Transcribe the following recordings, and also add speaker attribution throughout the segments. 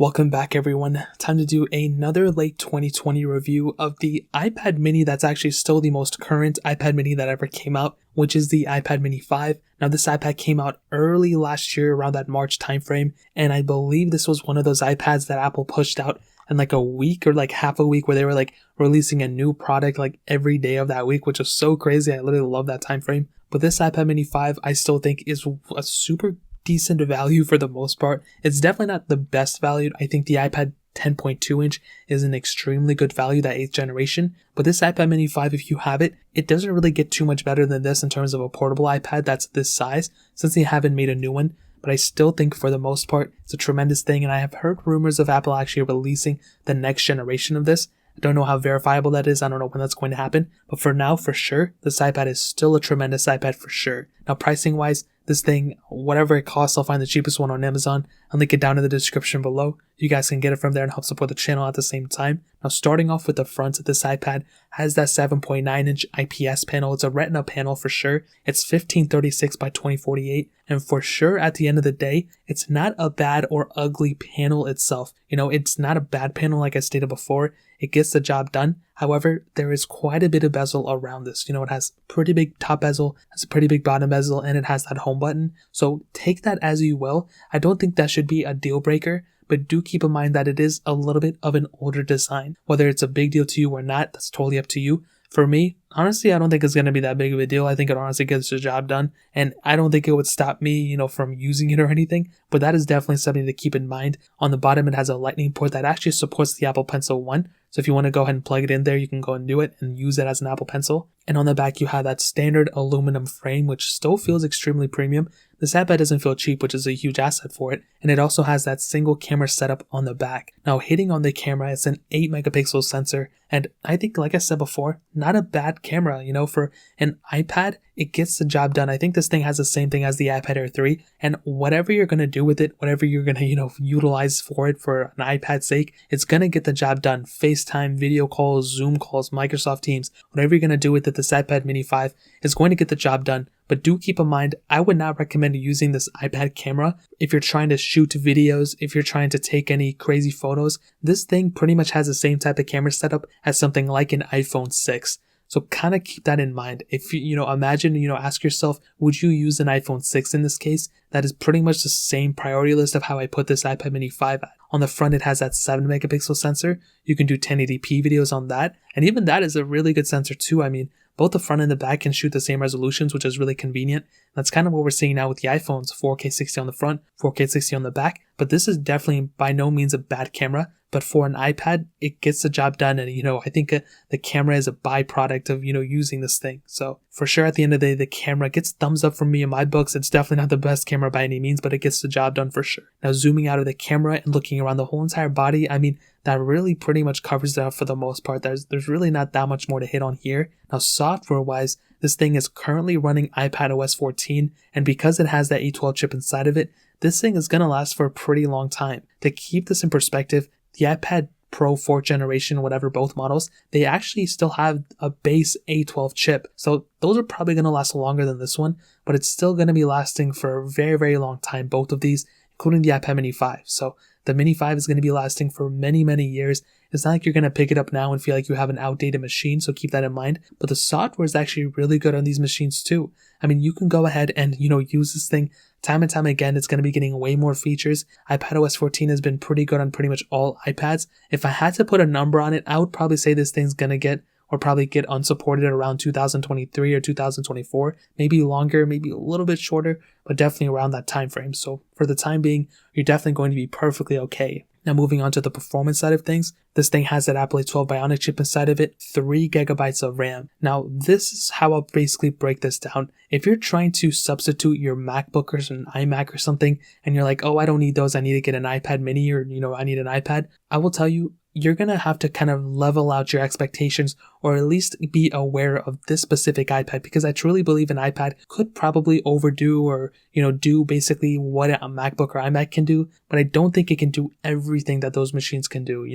Speaker 1: Welcome back everyone. Time to do another late 2020 review of the iPad mini that's actually still the most current iPad mini that ever came out, which is the iPad mini 5. Now this iPad came out early last year around that March timeframe, and I believe this was one of those iPads that Apple pushed out in like a week or like half a week where they were like releasing a new product like every day of that week, which was so crazy. I literally love that time frame. But this iPad mini 5 I still think is a super decent value for the most part. It's definitely not the best valued. I think the iPad 10.2 inch is an extremely good value, that 8th generation. But this iPad mini 5, if you have it, it doesn't really get too much better than this in terms of a portable iPad that's this size, since they haven't made a new one. But I still think for the most part, it's a tremendous thing. And I have heard rumors of Apple actually releasing the next generation of this. I don't know how verifiable that is. I don't know when that's going to happen. But for now, for sure, this iPad is still a tremendous iPad for sure. Now, pricing wise, this thing, whatever it costs, I'll find the cheapest one on Amazon. I'll link it down in the description below. You guys can get it from there and help support the channel at the same time. Now, starting off with the front of this iPad, has that 7.9 inch IPS panel. It's a Retina panel for sure. It's 1536 by 2048. And for sure, at the end of the day, it's not a bad or ugly panel itself. You know, it's not a bad panel like I stated before. It gets the job done. However, there is quite a bit of bezel around this. You know, it has pretty big top bezel, has a pretty big bottom bezel, and it has that home button. So take that as you will. I don't think that should be a deal breaker, but do keep in mind that it is a little bit of an older design. Whether it's a big deal to you or not, that's totally up to you. For me, honestly, I don't think it's going to be that big of a deal. I think it honestly gets the job done, and I don't think it would stop me, from using it or anything, but that is definitely something to keep in mind. On the bottom, it has a lightning port that actually supports the Apple Pencil 1, so if you want to go ahead and plug it in there, you can go and do it and use it as an Apple Pencil. And on the back, you have that standard aluminum frame, which still feels extremely premium. This iPad doesn't feel cheap, which is a huge asset for it. And it also has that single camera setup on the back. Now, hitting on the camera, it's an 8 megapixel sensor. And I think, like I said before, not a bad camera, for an iPad, it gets the job done. I think this thing has the same thing as the iPad Air 3. And whatever you're going to do with it, whatever you're going to, utilize for it for an iPad's sake, it's going to get the job done. FaceTime, video calls, Zoom calls, Microsoft Teams, whatever you're going to do with it, this iPad mini 5 is going to get the job done. But do keep in mind, I would not recommend using this iPad camera if you're trying to shoot videos, if you're trying to take any crazy photos. This thing pretty much has the same type of camera setup as something like an iPhone 6. So kind of keep that in mind. If imagine, ask yourself, would you use an iPhone 6 in this case? That is pretty much the same priority list of how I put this iPad mini 5 at. On the front, it has that 7 megapixel sensor. You can do 1080p videos on that. And even that is a really good sensor too. I mean, both the front and the back can shoot the same resolutions, which is really convenient. That's kind of what we're seeing now with the iPhones, 4K 60 on the front, 4K 60 on the back. But this is definitely by no means a bad camera. But for an iPad, it gets the job done. And, I think the camera is a byproduct of, using this thing. So for sure, at the end of the day, the camera gets thumbs up from me in my books. It's definitely not the best camera by any means, but it gets the job done for sure. Now, zooming out of the camera and looking around the whole entire body, I mean, that really pretty much covers it up for the most part. There's really not that much more to hit on here. Now, software-wise, this thing is currently running iPadOS 14, and because it has that A12 chip inside of it, this thing is going to last for a pretty long time. To keep this in perspective, the iPad Pro 4th generation, whatever, both models, they actually still have a base A12 chip. So those are probably going to last longer than this one, but it's still going to be lasting for a very, very long time, both of these, including the iPad mini 5. So the mini 5 is going to be lasting for many, many years. It's not like you're going to pick it up now and feel like you have an outdated machine, so keep that in mind. But the software is actually really good on these machines too. I mean, you can go ahead and, use this thing time and time again. It's going to be getting way more features. iPadOS 14 has been pretty good on pretty much all iPads. If I had to put a number on it, I would probably say this thing's going to get unsupported around 2023 or 2024, maybe longer, maybe a little bit shorter, but definitely around that time frame. So for the time being, you're definitely going to be perfectly okay. Now moving on to the performance side of things, this thing has that Apple A12 Bionic chip inside of it, 3 gigabytes of RAM. Now this is how I'll basically break this down. If you're trying to substitute your MacBook or an iMac or something, and you're like, oh, I don't need those, I need to get an iPad mini, or I need an iPad, I will tell you, you're going to have to kind of level out your expectations, or at least be aware of this specific iPad, because I truly believe an iPad could probably overdo or, do basically what a MacBook or iMac can do, but I don't think it can do everything that those machines can do,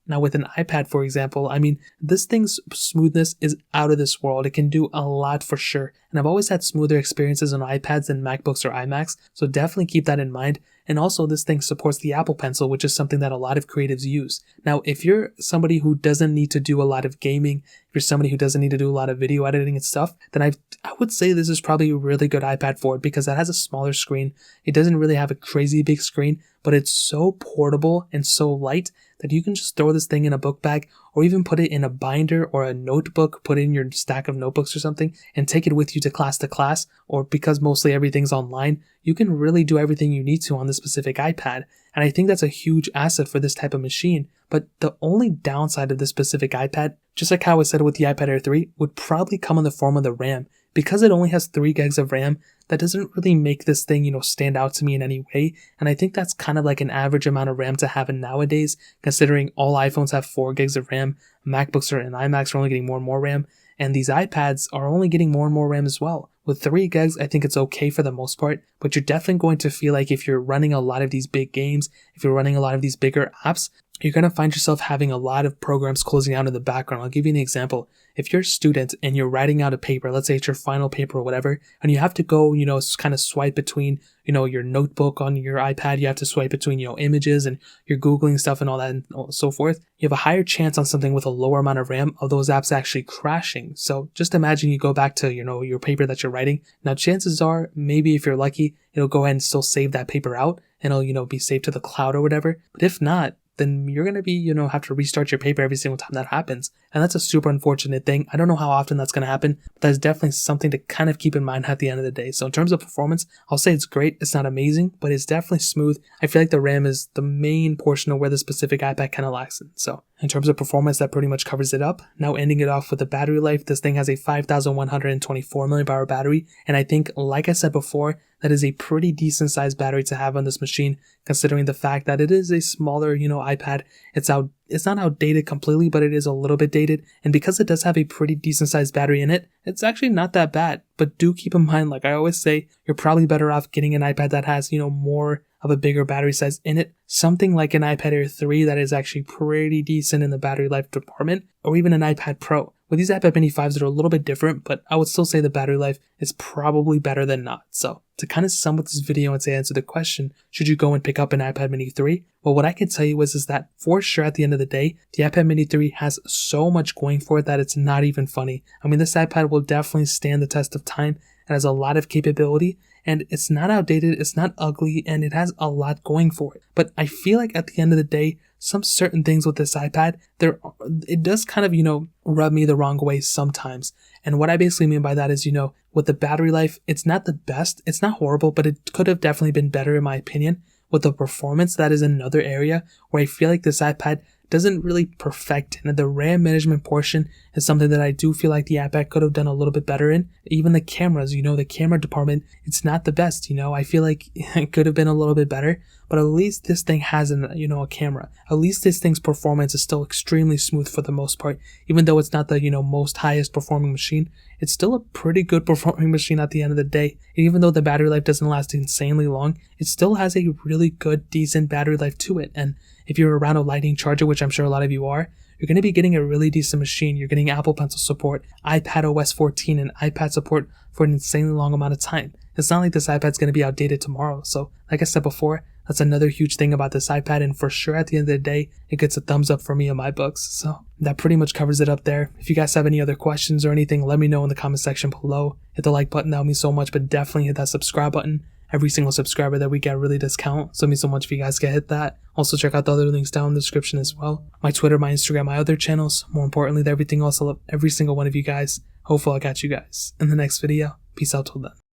Speaker 1: Now with an iPad, for example, I mean, this thing's smoothness is out of this world. It can do a lot for sure. And I've always had smoother experiences on iPads than MacBooks or iMacs, so definitely keep that in mind. And also this thing supports the Apple Pencil, which is something that a lot of creatives use. Now, if you're somebody who doesn't need to do a lot of gaming, if you're somebody who doesn't need to do a lot of video editing and stuff, then I would say this is probably a really good iPad for it, because it has a smaller screen. It doesn't really have a crazy big screen, but it's so portable and so light that you can just throw this thing in a book bag, or even put it in a binder or a notebook, put it in your stack of notebooks or something, and take it with you to class, or because mostly everything's online, you can really do everything you need to on this specific iPad. And I think that's a huge asset for this type of machine. But the only downside of this specific iPad, just like how I said with the iPad Air 3, would probably come in the form of the RAM. Because it only has 3 gigs of RAM, that doesn't really make this thing, stand out to me in any way. And I think that's kind of like an average amount of RAM to have in nowadays, considering all iPhones have 4 gigs of RAM, MacBooks and iMacs are only getting more and more RAM, and these iPads are only getting more and more RAM as well. With 3 gigs, I think it's okay for the most part, but you're definitely going to feel like if you're running a lot of these big games, if you're running a lot of these bigger apps, you're going to find yourself having a lot of programs closing out in the background. I'll give you an example. If you're a student and you're writing out a paper, let's say it's your final paper or whatever, and you have to go, kind of swipe between, your notebook on your iPad, you have to swipe between, images, and you're Googling stuff and all that and so forth, you have a higher chance on something with a lower amount of RAM of those apps actually crashing. So just imagine you go back to, your paper that you're writing. Now, chances are, maybe if you're lucky, it'll go ahead and still save that paper out and it'll, be saved to the cloud or whatever. But if not, then you're going to be, have to restart your paper every single time that happens. And that's a super unfortunate thing. I don't know how often that's going to happen, but that's definitely something to kind of keep in mind at the end of the day. So in terms of performance, I'll say it's great. It's not amazing, but it's definitely smooth. I feel like the RAM is the main portion of where the specific iPad kind of lacks in. So in terms of performance, that pretty much covers it up. Now ending it off with the battery life, this thing has a 5,124 mAh battery. And I think, like I said before, that is a pretty decent sized battery to have on this machine, considering the fact that it is a smaller, iPad. It's not outdated completely, but it is a little bit dated. And because it does have a pretty decent sized battery in it, it's actually not that bad. But do keep in mind, like I always say, you're probably better off getting an iPad that has, more of a bigger battery size in it. Something like an iPad Air 3 that is actually pretty decent in the battery life department, or even an iPad Pro. With these iPad mini 5s, they're a little bit different, but I would still say the battery life is probably better than not. So to kind of sum up this video and to answer the question, should you go and pick up an iPad mini 3? Well, what I can tell you is that for sure at the end of the day, the iPad mini 3 has so much going for it that it's not even funny. I mean, this iPad will definitely stand the test of time. It has a lot of capability, and it's not outdated, it's not ugly, and it has a lot going for it. But I feel like at the end of the day, some certain things with this iPad, it does kind of, rub me the wrong way sometimes. And what I basically mean by that is, with the battery life, it's not the best, it's not horrible, but it could have definitely been better in my opinion. With the performance, that is another area where I feel like this iPad doesn't really perfect, and the RAM management portion is something that I do feel like the iPad could have done a little bit better in. Even the cameras, the camera department, it's not the best, I feel like it could have been a little bit better, but at least this thing has a camera. At least this thing's performance is still extremely smooth for the most part. Even though it's not the, most highest performing machine, it's still a pretty good performing machine at the end of the day. And even though the battery life doesn't last insanely long, it still has a really good, decent battery life to it. And if you're around a lightning charger, which I'm sure a lot of you are, you're going to be getting a really decent machine. You're getting Apple Pencil support, iPad OS 14, and iPad support for an insanely long amount of time. It's not like this iPad's going to be outdated tomorrow. So, like I said before, that's another huge thing about this iPad, and for sure at the end of the day, it gets a thumbs up for me in my books. So that pretty much covers it up there. If you guys have any other questions or anything, let me know in the comment section below. Hit the like button, that would mean so much, but definitely hit that subscribe button. Every single subscriber that we get really does count, so it means so much if you guys can hit that. Also check out the other links down in the description as well. My Twitter, my Instagram, my other channels. More importantly, everything else, I love every single one of you guys. Hopefully I'll catch you guys in the next video. Peace out till then.